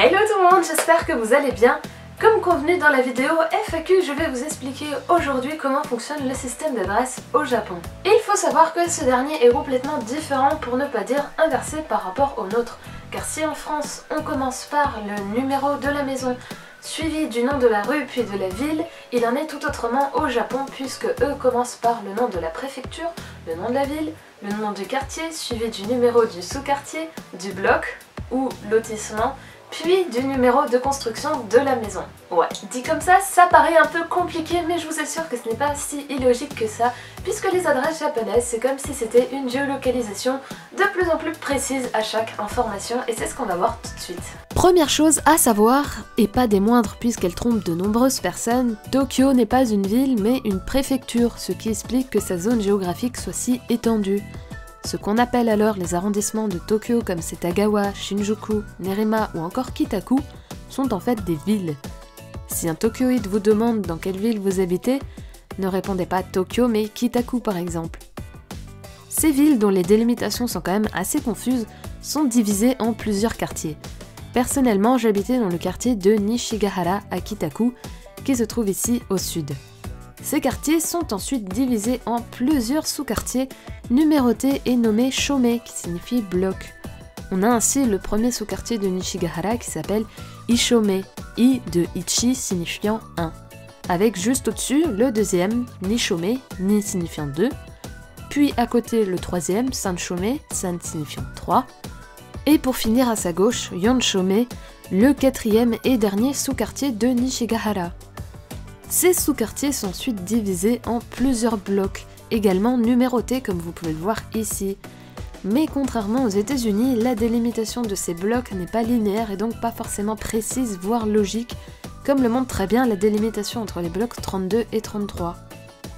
Hello tout le monde, j'espère que vous allez bien. Comme convenu dans la vidéo FAQ, je vais vous expliquer aujourd'hui comment fonctionne le système d'adresse au Japon. Et il faut savoir que ce dernier est complètement différent, pour ne pas dire inversé par rapport au nôtre. Car si en France on commence par le numéro de la maison, suivi du nom de la rue puis de la ville, il en est tout autrement au Japon puisque eux commencent par le nom de la préfecture, le nom de la ville, le nom du quartier, suivi du numéro du sous-quartier, du bloc ou lotissement, puis du numéro de construction de la maison. Ouais, dit comme ça paraît un peu compliqué, mais je vous assure que ce n'est pas si illogique que ça, puisque les adresses japonaises, c'est comme si c'était une géolocalisation de plus en plus précise à chaque information, et c'est ce qu'on va voir tout de suite. Première chose à savoir, et pas des moindres puisqu'elle trompe de nombreuses personnes, Tokyo n'est pas une ville mais une préfecture, ce qui explique que sa zone géographique soit si étendue. Ce qu'on appelle alors les arrondissements de Tokyo comme Setagawa, Shinjuku, Nerima ou encore Kitaku sont en fait des villes. Si un Tokyoïde vous demande dans quelle ville vous habitez, ne répondez pas Tokyo mais Kitaku par exemple. Ces villes, dont les délimitations sont quand même assez confuses, sont divisées en plusieurs quartiers. Personnellement, j'habitais dans le quartier de Nishigahara à Kitaku, qui se trouve ici au sud. Ces quartiers sont ensuite divisés en plusieurs sous-quartiers numérotés et nommés Shome, qui signifie bloc. On a ainsi le premier sous-quartier de Nishigahara qui s'appelle Ishome, I de Ichi signifiant 1, avec juste au-dessus le deuxième, Nishome, Ni signifiant 2, puis à côté le troisième, Sanshome, San signifiant 3, et pour finir à sa gauche, Yonshome, le quatrième et dernier sous-quartier de Nishigahara. Ces sous-quartiers sont ensuite divisés en plusieurs blocs, également numérotés comme vous pouvez le voir ici. Mais contrairement aux États-Unis, la délimitation de ces blocs n'est pas linéaire et donc pas forcément précise, voire logique, comme le montre très bien la délimitation entre les blocs 32 et 33.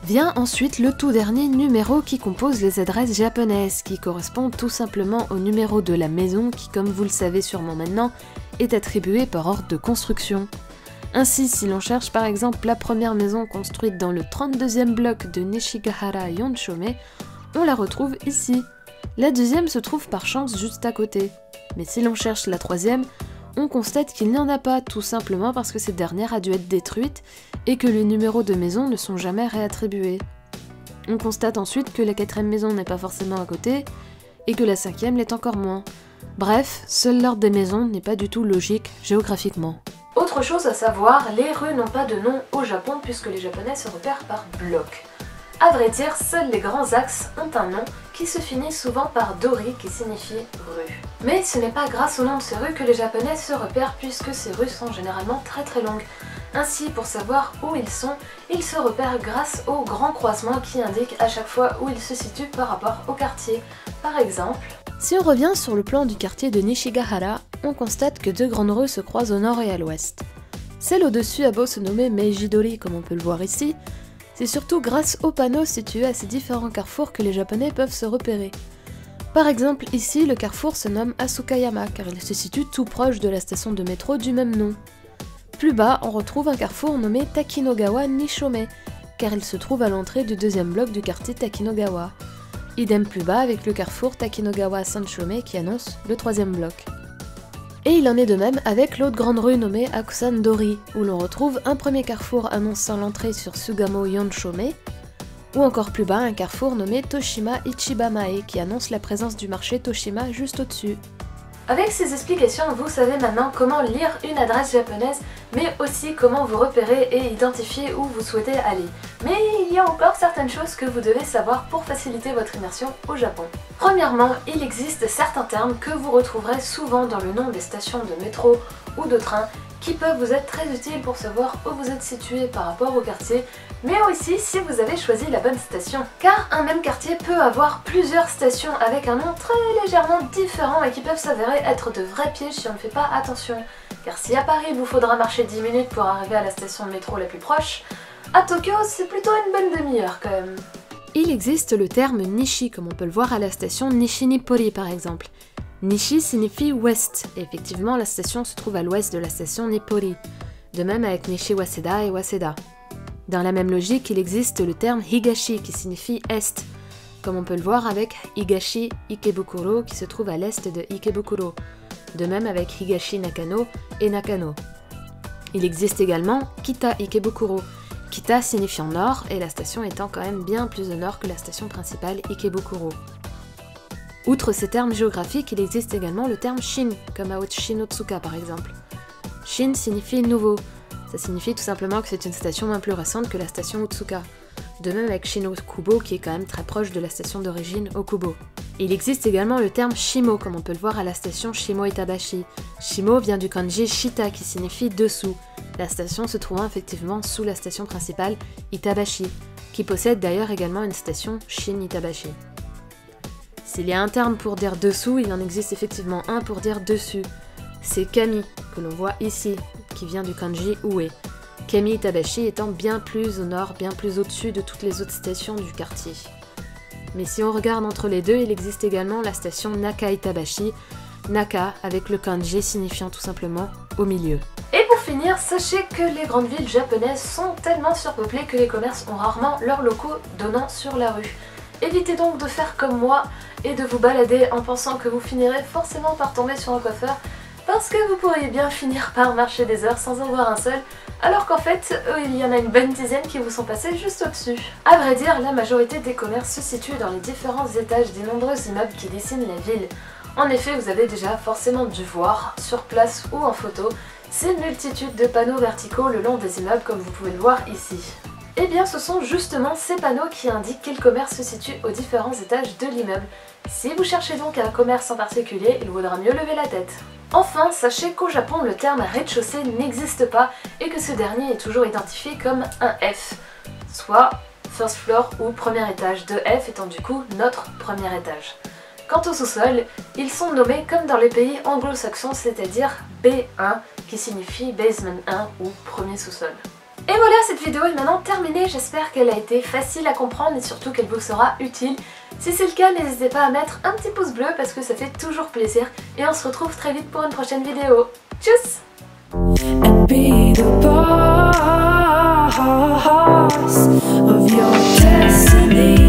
Vient ensuite le tout dernier numéro qui compose les adresses japonaises, qui correspond tout simplement au numéro de la maison qui, comme vous le savez sûrement maintenant, est attribué par ordre de construction. Ainsi, si l'on cherche par exemple la première maison construite dans le 32e bloc de Nishigahara Yonshome, on la retrouve ici. La deuxième se trouve par chance juste à côté. Mais si l'on cherche la troisième, on constate qu'il n'y en a pas, tout simplement parce que cette dernière a dû être détruite et que les numéros de maison ne sont jamais réattribués. On constate ensuite que la quatrième maison n'est pas forcément à côté et que la cinquième l'est encore moins. Bref, seul l'ordre des maisons n'est pas du tout logique géographiquement. Autre chose à savoir, les rues n'ont pas de nom au Japon puisque les Japonais se repèrent par bloc. A vrai dire, seuls les grands axes ont un nom qui se finit souvent par Dori qui signifie rue. Mais ce n'est pas grâce au nom de ces rues que les Japonais se repèrent puisque ces rues sont généralement très longues. Ainsi, pour savoir où ils se repèrent grâce aux grands croisements qui indiquent à chaque fois où ils se situent par rapport au quartier. Par exemple, si on revient sur le plan du quartier de Nishigahara, on constate que deux grandes rues se croisent au nord et à l'ouest. Celle au-dessus a beau se nommer Meiji-dori comme on peut le voir ici, c'est surtout grâce aux panneaux situés à ces différents carrefours que les Japonais peuvent se repérer. Par exemple ici, le carrefour se nomme Asukayama car il se situe tout proche de la station de métro du même nom. Plus bas, on retrouve un carrefour nommé Takinogawa Nishome car il se trouve à l'entrée du deuxième bloc du quartier Takinogawa. Idem plus bas avec le carrefour Takinogawa Sanshome qui annonce le troisième bloc. Et il en est de même avec l'autre grande rue nommée Akusan-dori, où l'on retrouve un premier carrefour annonçant l'entrée sur Sugamo Yonshome, ou encore plus bas un carrefour nommé Toshima Ichibamae qui annonce la présence du marché Toshima juste au-dessus. Avec ces explications, vous savez maintenant comment lire une adresse japonaise, mais aussi comment vous repérer et identifier où vous souhaitez aller. Mais il y a encore certaines choses que vous devez savoir pour faciliter votre immersion au Japon. Premièrement, il existe certains termes que vous retrouverez souvent dans le nom des stations de métro ou de train qui peuvent vous être très utiles pour savoir où vous êtes situé par rapport au quartier, mais aussi si vous avez choisi la bonne station. Car un même quartier peut avoir plusieurs stations avec un nom très légèrement différent et qui peuvent s'avérer être de vrais pièges si on ne fait pas attention. Car si à Paris vous faudra marcher 10 minutes pour arriver à la station de métro la plus proche, à Tokyo c'est plutôt une bonne demi-heure quand même. Il existe le terme Nishi comme on peut le voir à la station Nishinipori par exemple. Nishi signifie ouest, et effectivement la station se trouve à l'ouest de la station Nippori, de même avec Nishi Waseda et Waseda. Dans la même logique, il existe le terme Higashi qui signifie est, comme on peut le voir avec Higashi Ikebukuro qui se trouve à l'est de Ikebukuro. de même avec Higashi Nakano et Nakano. Il existe également Kita Ikebukuro, Kita signifiant nord et la station étant quand même bien plus au nord que la station principale Ikebukuro. Outre ces termes géographiques, il existe également le terme Shin, comme à Shin-Otsuka par exemple. Shin signifie nouveau, ça signifie tout simplement que c'est une station bien plus récente que la station Otsuka. De même avec Shin-Okubo qui est quand même très proche de la station d'origine Okubo. Il existe également le terme Shimo, comme on peut le voir à la station Shimo-Itabashi. Shimo vient du kanji Shita qui signifie dessous, la station se trouvant effectivement sous la station principale Itabashi, qui possède d'ailleurs également une station Shin-Itabashi. S'il y a un terme pour dire dessous, il en existe effectivement un pour dire dessus. C'est Kami, que l'on voit ici, qui vient du kanji Ue. Kami Itabashi étant bien plus au nord, bien plus au-dessus de toutes les autres stations du quartier. Mais si on regarde entre les deux, il existe également la station Naka Itabashi, Naka avec le kanji signifiant tout simplement au milieu. Et pour finir, sachez que les grandes villes japonaises sont tellement surpeuplées que les commerces ont rarement leurs locaux donnant sur la rue. Évitez donc de faire comme moi et de vous balader en pensant que vous finirez forcément par tomber sur un coiffeur, parce que vous pourriez bien finir par marcher des heures sans en voir un seul, alors qu'en fait, il y en a une bonne dizaine qui vous sont passés juste au-dessus. À vrai dire, la majorité des commerces se situent dans les différents étages des nombreux immeubles qui dessinent la ville. En effet, vous avez déjà forcément dû voir, sur place ou en photo, ces multitudes de panneaux verticaux le long des immeubles comme vous pouvez le voir ici. Eh bien, ce sont justement ces panneaux qui indiquent quel commerce se situe aux différents étages de l'immeuble. Si vous cherchez donc un commerce en particulier, il vaudra mieux lever la tête. Enfin, sachez qu'au Japon, le terme rez-de-chaussée n'existe pas et que ce dernier est toujours identifié comme un F, soit first floor ou premier étage, de F étant du coup notre premier étage. Quant au sous-sol, ils sont nommés comme dans les pays anglo-saxons, c'est-à-dire B1, qui signifie basement 1 ou premier sous-sol. Et voilà, cette vidéo est maintenant terminée, j'espère qu'elle a été facile à comprendre et surtout qu'elle vous sera utile. Si c'est le cas, n'hésitez pas à mettre un petit pouce bleu parce que ça fait toujours plaisir et on se retrouve très vite pour une prochaine vidéo. Tchuss! And be the boss of your destiny.